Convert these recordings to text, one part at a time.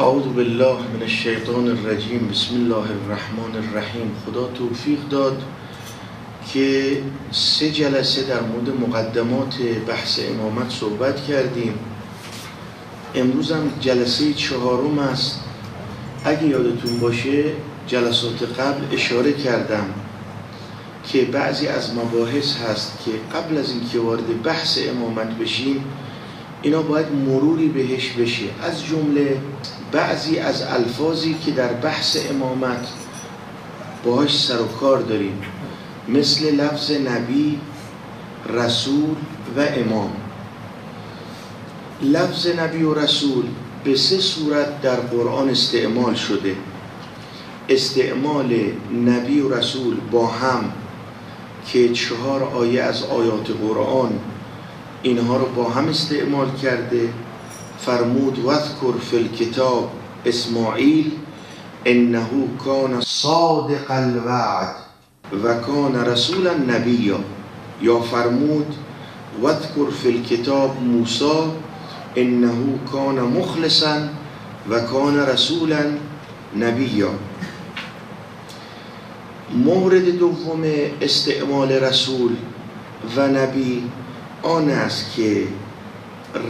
اعوذ بالله من الشیطان الرجیم. بسم الله الرحمن الرحیم. خدا توفیق داد که 3 جلسه در مورد مقدمات بحث امامت صحبت کردیم. امروز هم جلسه 4 است. اگه یادتون باشه جلسات قبل اشاره کردم که بعضی از مباحث هست که قبل از اینکه وارد بحث امامت بشیم اینا باید مروری بهش بشه، از جمله بعضی از الفاظی که در بحث امامت باهاش سر و کار داریم، مثل لفظ نبی، رسول و امام. لفظ نبی و رسول به 3 صورت در قرآن استعمال شده. استعمال نبی و رسول با هم که 4 آیه از آیات قرآن اینها رو با هم استعمال کرده. فرمود واذکر فی الکتاب اسماعیل انه کان صادق الوعد و کان رسولا نبیا. یا فرمود واذکر فی الکتاب موسی انه کان مخلصا و کان رسولا نبیا. مورد دوم استعمال رسول و نبی آن است که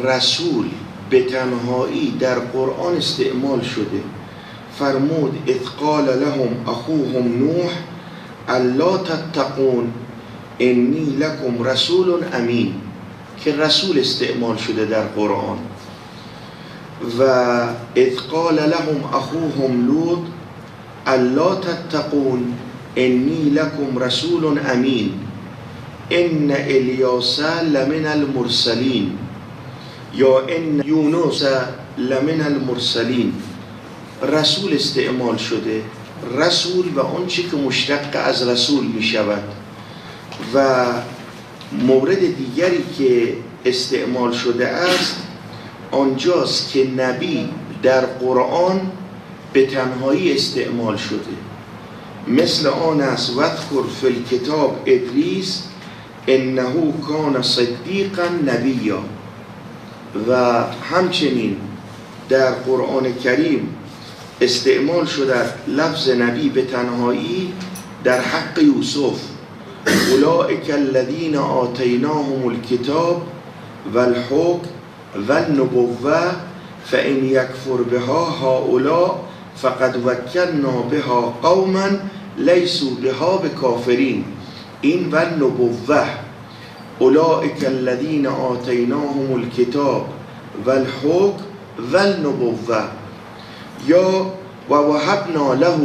رسول به تنهایی در قرآن استعمال شده. فرمود اذ قال لهم اخوهم نوح الا تتقون انی لکم رسول امین، که رسول استعمال شده در قرآن. و اذ قال لهم اخوهم لوط الا تتقون انی لکم رسول امین ان الیاس لمن المرسلین یا ان یونس لمن المرسلین. رسول استعمال شده، رسول و آنچه که مشتق از رسول می شود. و مورد دیگری که استعمال شده است آنجاست که نبی در قرآن به تنهایی استعمال شده، مثل آن است واذکر فی الکتاب ادریس انه کان صدیقا نبیا. و همچنین در قرآن کریم استعمال شده لفظ نبی به تنهایی در حق یوسف. اولئک الذین آتیناهم الکتاب والحکم والنبوة فإن یکفر بها هؤلاء فقد وکلنا بها قوما لیسوا بها بکافرین. این والنبوة، اولئک الذین آتیناهم الکتاب والحکم والنبوة. یا و وهبنا له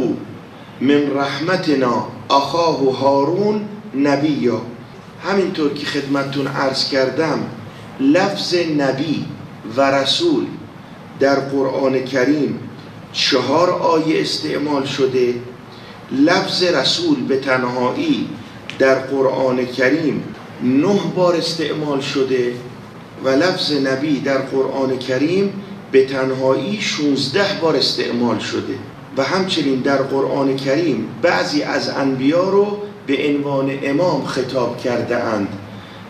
من رحمتنا اخاه هارون نبیا. همینطور که خدمتتون عرض کردم لفظ نبی و رسول در قرآن کریم 4 آیه استعمال شده. لفظ رسول به تنهایی در قرآن کریم 9 بار استعمال شده و لفظ نبی در قرآن کریم به تنهایی 16 بار استعمال شده. و همچنین در قرآن کریم بعضی از انبیا رو به عنوان امام خطاب کرده اند.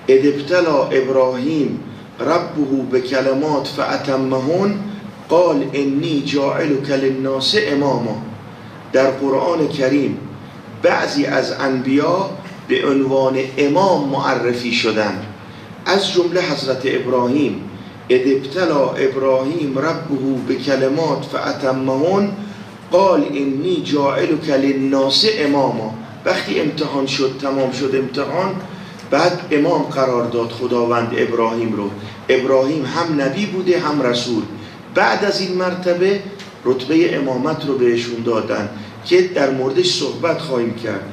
اذ ابتلی ابراهیم ربه بکلمات فاتمهن قال انی جاعلک للناس اماما. در قرآن کریم بعضی از انبیا به عنوان امام معرفی شدند، از جمله حضرت ابراهیم. اذ ابتلی ابراهیم ربه بکلمات فاتمهن قال انی جاعلک للناس اماما. وقتی امتحان شد، تمام شد امتحان، بعد امام قرار داد خداوند ابراهیم رو. ابراهیم هم نبی بوده هم رسول. بعد از این مرتبه رتبه امامت رو بهشون دادن که در موردش صحبت خواهیم کرد.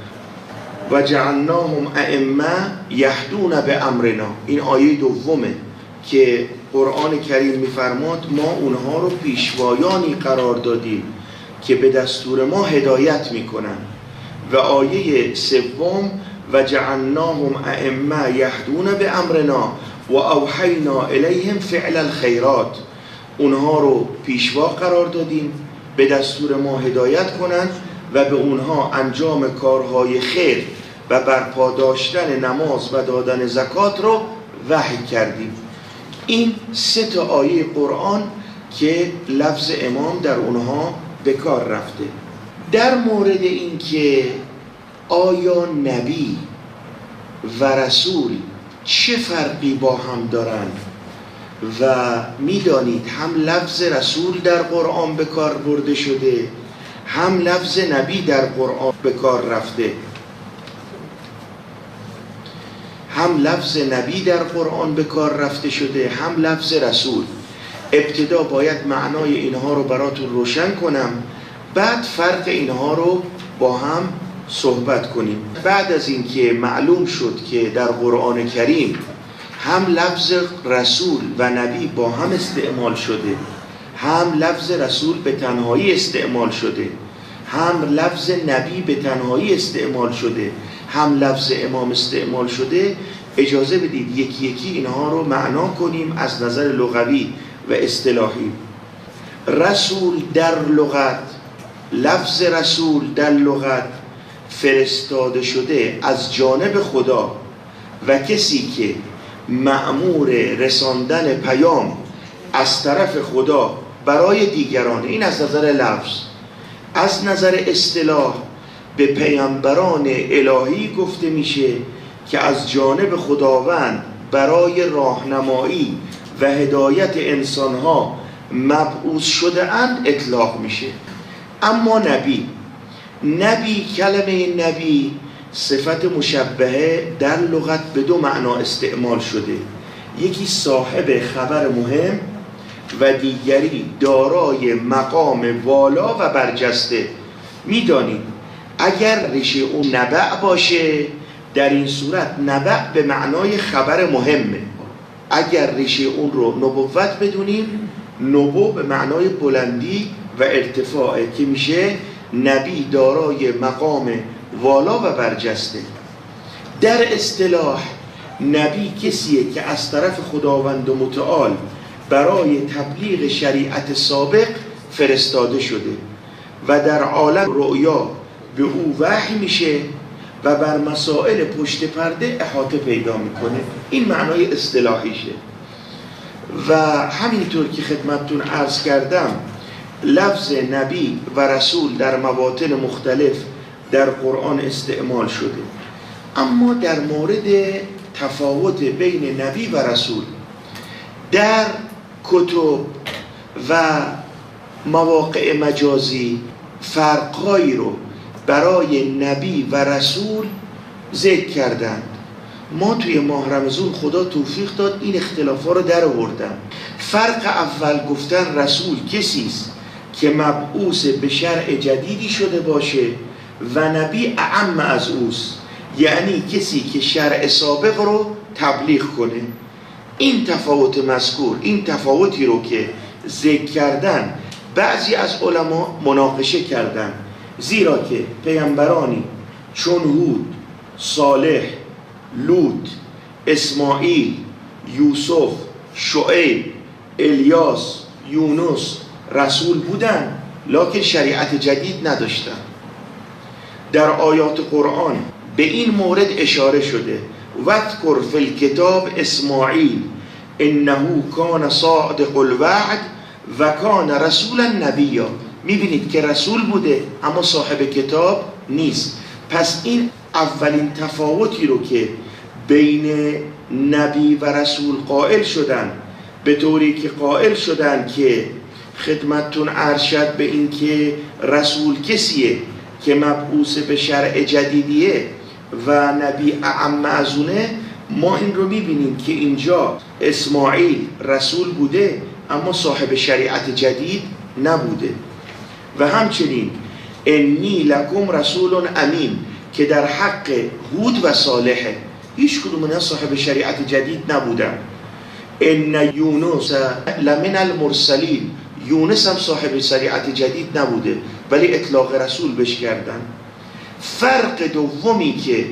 و جعلناهم ائمه یهدون بامرنا. این آیه دومه که قرآن کریم میفرماد ما اونها رو پیشوایانی قرار دادیم که به دستور ما هدایت میکنن. و آیه سوم و جعلناهم ائمه یهدون بامرنا و اوحینا الیهم فعل الخیرات. اونها رو پیشوا قرار دادیم به دستور ما هدایت کنند و به اونها انجام کارهای خیر و برپا داشتن نماز و دادن زکات رو وحی کردیم. این 3 آیه قرآن که لفظ امام در اونها به کار رفته. در مورد این که آیا نبی و رسول چه فرقی با هم دارند و میدانید هم لفظ رسول در قرآن به کار برده شده، هم لفظ نبی در قرآن به کار رفته، هم لفظ نبی در قرآن به کار رفته شده، هم لفظ رسول. ابتدا باید معنای اینها رو براتون روشن کنم، بعد فرق اینها رو با هم صحبت کنیم. بعد از اینکه معلوم شد که در قرآن کریم هم لفظ رسول و نبی با هم استعمال شده، هم لفظ رسول به تنهایی استعمال شده، هم لفظ نبی به تنهایی استعمال شده، هم لفظ امام استعمال شده، اجازه بدید یکی یکی اینها رو معنا کنیم از نظر لغوی و اصطلاحی. رسول در لغت، لفظ رسول در لغت فرستاده شده از جانب خدا و کسی که مأمور رساندن پیام از طرف خدا برای دیگران. این از نظر لفظ. از نظر اصطلاح به پیامبران الهی گفته میشه که از جانب خداوند برای راهنمایی و هدایت انسانها مبعوث شده اند اطلاق میشه. اما نبی کلمه نبی صفت مشبهه در لغت به دو معنا استعمال شده، یکی صاحب خبر مهم و دیگری دارای مقام والا و برجسته. میدانید اگر ریشه اون نبع باشه، در این صورت نبع به معنای خبر مهمه. اگر ریشه اون رو نبوت بدونیم، نبو به معنای بلندی و ارتفاعه که میشه نبی دارای مقام والا و برجسته. در اصطلاح نبی کسیه که از طرف خداوند متعال برای تبلیغ شریعت سابق فرستاده شده و در عالم رؤیا به او وحی میشه و بر مسائل پشت پرده احاطه پیدا میکنه. این معنای اصطلاحیشه. و همینطور که خدمتتون عرض کردم، لفظ نبی و رسول در مواطن مختلف در قرآن استعمال شده. اما در مورد تفاوت بین نبی و رسول در کتب و مواقع مجازی فرقهایی رو برای نبی و رسول ذکر کردند. ما توی ماه رمضان خدا توفیق داد این اختلافا رو در آوردم. فرق اول گفتن رسول کسی است که مبعوث به شرع جدیدی شده باشه و نبی اعم از اوست، یعنی کسی که شرع سابق رو تبلیغ کنه. این تفاوت مذکور، این تفاوتی رو که ذکر کردن بعضی از علما مناقشه کردن، زیرا که پیامبرانی چون هود، صالح، لوط، اسماعیل، یوسف، شعیب، الیاس، یونس رسول بودن، لکن شریعت جدید نداشتن. در آیات قرآن به این مورد اشاره شده: واذکر فی الکتاب اسماعیل انه کان صادق الوعد و کان رسولا نبیا. میبینید که رسول بوده اما صاحب کتاب نیست. پس این اولین تفاوتی رو که بین نبی و رسول قائل شدن، به طوری که قائل شدن که خدمتتون عرض شد به این که رسول کسیه که مبعوث به شرع جدیدیه و نبی اعم ازونه. ما این رو میبینیم که اینجا اسماعیل رسول بوده اما صاحب شریعت جدید نبوده. و همچنین انی لکم رسول امین که در حق هود و صالحه، هیچ کدوم اینا صاحب شریعت جدید نبودن. ان یونس لمن المرسلین، یونس هم صاحب شریعت جدید نبوده ولی اطلاق رسول بهش کردن. فرق دومی که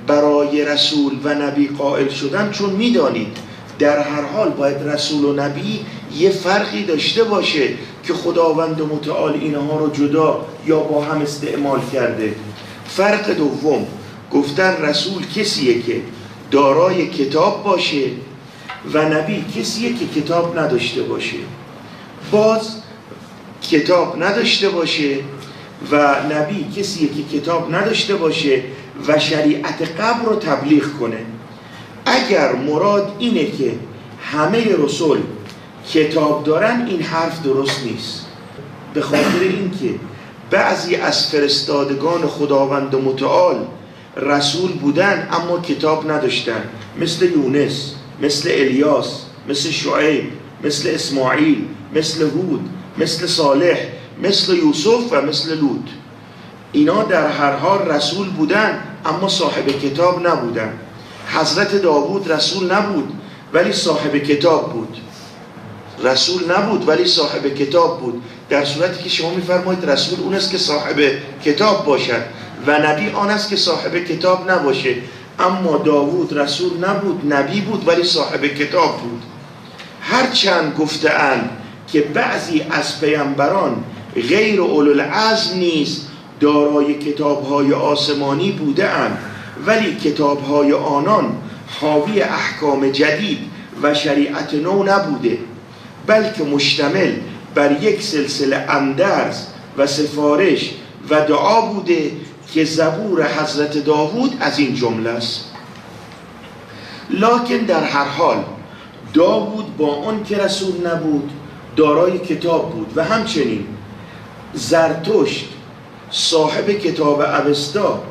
برای رسول و نبی قائل شدن، چون میدانید در هر حال باید رسول و نبی یه فرقی داشته باشه که خداوند متعال اینها رو جدا یا با هم استعمال کرده. فرق دوم گفتن رسول کسیه که دارای کتاب باشه و نبی کسیه که کتاب نداشته باشه. باز کتاب نداشته باشه و نبی کسیه که کتاب نداشته باشه و شریعت قبل رو تبلیغ کنه. اگر مراد اینه که همه رسول کتاب دارن، این حرف درست نیست، به خاطر اینکه بعضی از فرستادگان خداوند متعال رسول بودن اما کتاب نداشتن، مثل یونس، مثل الیاس، مثل شعیب، مثل اسماعیل، مثل هود، مثل صالح، مثل یوسف و مثل لوط. اینا در هر حال رسول بودن اما صاحب کتاب نبودن. حضرت داوود رسول نبود ولی صاحب کتاب بود. رسول نبود ولی صاحب کتاب بود، در صورتی که شما میفرمایید رسول اون است که صاحب کتاب باشد و نبی آن است که صاحب کتاب نباشه. اما داوود رسول نبود، نبی بود ولی صاحب کتاب بود. هرچند گفته‌اند که بعضی از پیامبران غیر اولوالعزم نیز دارای کتاب‌های آسمانی بوده‌اند، ولی کتاب‌های آنان حاوی احکام جدید و شریعت نو نبوده، بلکه مشتمل بر یک سلسله اندرز و سفارش و دعا بوده که زبور حضرت داوود از این جمله است. لکن در هر حال داوود با آن که رسول نبود دارای کتاب بود و همچنین زرتشت صاحب کتاب اوستا.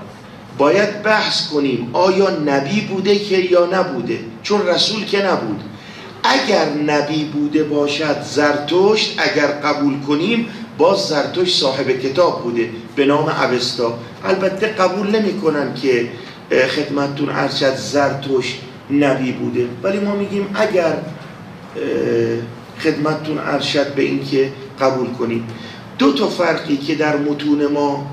باید بحث کنیم آیا نبی بوده که یا نبوده، چون رسول که نبود. اگر نبی بوده باشد زرتشت، اگر قبول کنیم باز زرتشت صاحب کتاب بوده به نام اوستا. البته قبول نمی کنن که خدمتتون عرض شد زرتشت نبی بوده، ولی ما میگیم اگر خدمتتون عرض شد به این که قبول کنیم. دو تا فرقی که در متون ما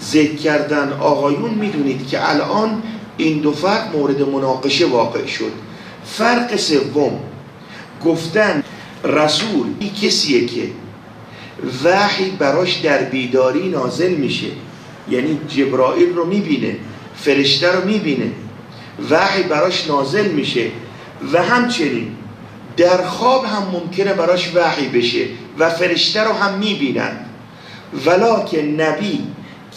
ذکر کردن آقایون، میدونید که الان این دو فرق مورد مناقشه واقع شد. فرق سوم، گفتن رسول این کسیه که وحی براش در بیداری نازل میشه، یعنی جبرائیل رو میبینه، فرشته رو میبینه، وحی براش نازل میشه و همچنین در خواب هم ممکنه براش وحی بشه و فرشته رو هم میبینن. ولکن نبی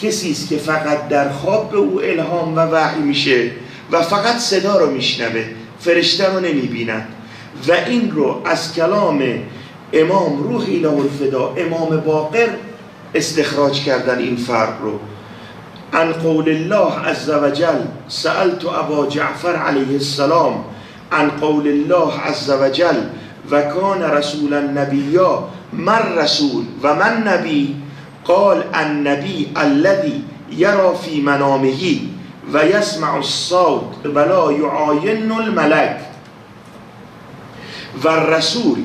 کسی است که فقط در خواب به او الهام و وحی میشه و فقط صدا رو میشنوه، فرشته رو نمیبینن. و این رو از کلام امام روحی له الفدا، امام باقر استخراج کردن این فرق رو. عن قول الله عز وجل سألت ابا جعفر علیه السلام عن قول الله عز وجل و کان رسولا نبیا، من رسول و من نبی، قال النبی الذي یرا فی منامه و یسمع الصوت ولا یعاین الملک، و الرسول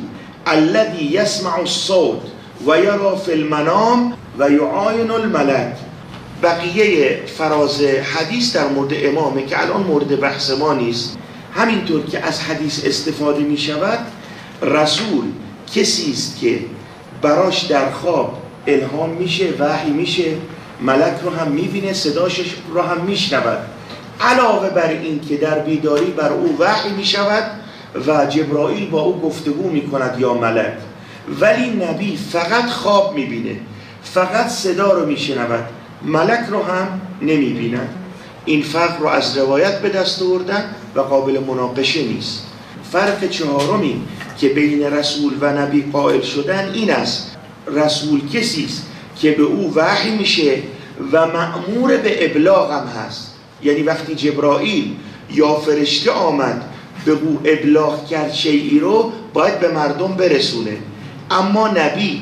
الذي یسمع الصوت و یرا فی المنام و یعاین الملک. بقیه فراز حدیث در مورد امامه که الان مورد بحث ما نیست. همینطور که از حدیث استفاده می شود، رسول کسی است که براش در خواب الهام میشه، وحی میشه، ملک رو هم میبینه، صداش رو هم میشنود. علاوه بر این که در بیداری بر او وحی میشود و جبرائیل با او گفتگو میکند یا ملک. ولی نبی فقط خواب میبینه، فقط صدا رو میشنود، ملک رو هم نمیبیند. این فرق رو از روایت به دست آوردن و قابل مناقشه نیست. فرق چهارمی که بین رسول و نبی قائل شدن این است: رسول کسی است که به او وحی میشه و مأمور به ابلاغ هم هست، یعنی وقتی جبرائیل یا فرشته آمد به او ابلاغ کرد شیئی رو باید به مردم برسونه. اما نبی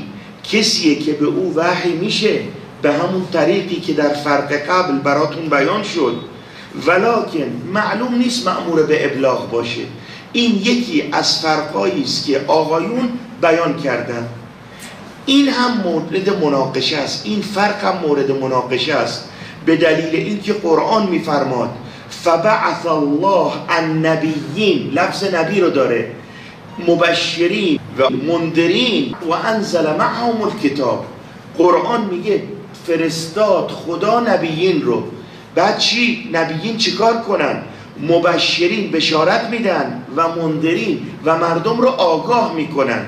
کسیه که به او وحی میشه به همون طریقی که در فرق قبل براتون بیان شد، ولکن معلوم نیست مأمور به ابلاغ باشه. این یکی از فرقایی است که آقایون بیان کردن. این هم مورد مناقشه است، این فرق هم مورد مناقشه است، به دلیل اینکه قرآن میفرماد فبعث الله النبیین، لفظ نبی رو داره، مبشرین و منذرین و انزل معهم الکتاب. قرآن میگه فرستاد خدا نبیین رو. بعد چی؟ نبیین چیکار کنن؟ مبشرین بشارت میدن و منذرین و مردم رو آگاه میکنن.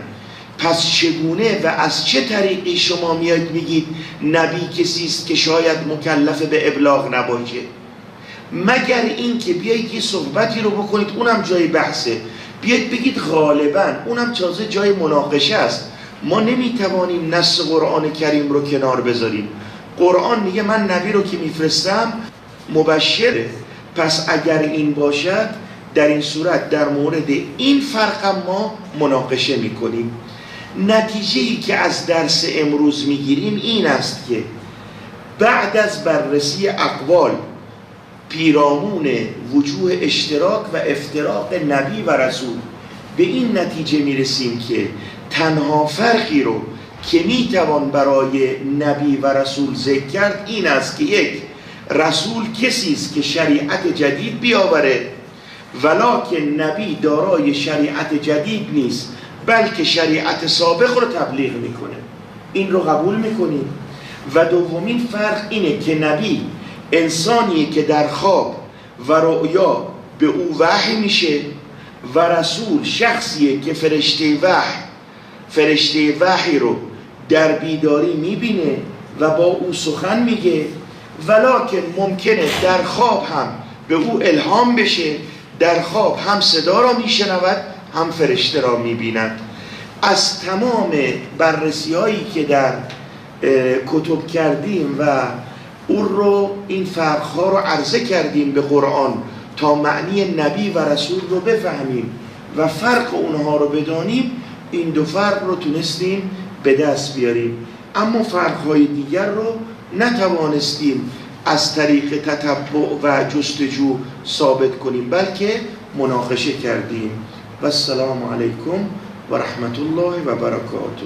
پس چگونه و از چه طریقی شما میاد میگید نبی کسی است که شاید مکلف به ابلاغ نباشه؟ مگر این که بیایید یه صحبتی رو بکنید، اونم جای بحثه، بیایید بگید غالباً، اونم تازه جای مناقشه است. ما نمیتوانیم نص قرآن کریم رو کنار بذاریم. قرآن میگه من نبی رو که میفرستم مبشره. پس اگر این باشد در این صورت در مورد این فرق ما مناقشه میکنیم. نتیجه‌ای که از درس امروز میگیریم این است که بعد از بررسی اقوال پیرامون وجوه اشتراک و افتراق نبی و رسول به این نتیجه میرسیم که تنها فرقی رو که میتوان برای نبی و رسول ذکر کرد این است که یک، رسول کسی است که شریعت جدید بیاوره، ولکن نبی دارای شریعت جدید نیست بلکه شریعت سابق رو تبلیغ میکنه. این رو قبول میکنیم. و دومین فرق اینه که نبی انسانیه که در خواب و رؤیا به او وحی میشه و رسول شخصیه که فرشته وحی رو در بیداری میبینه و با او سخن میگه، ولکن ممکنه در خواب هم به او الهام بشه، در خواب هم صدا را میشنود هم فرشته را میبیند. از تمام بررسی هایی که در کتب کردیم و اون رو این فرقها رو عرضه کردیم به قرآن تا معنی نبی و رسول رو بفهمیم و فرق اونها رو بدانیم، این دو فرق رو تونستیم به دست بیاریم. اما فرقهای دیگر رو نتوانستیم از طریق تتبع و جستجو ثابت کنیم بلکه مناقشه کردیم. و السلام علیکم و رحمت الله و برکاته.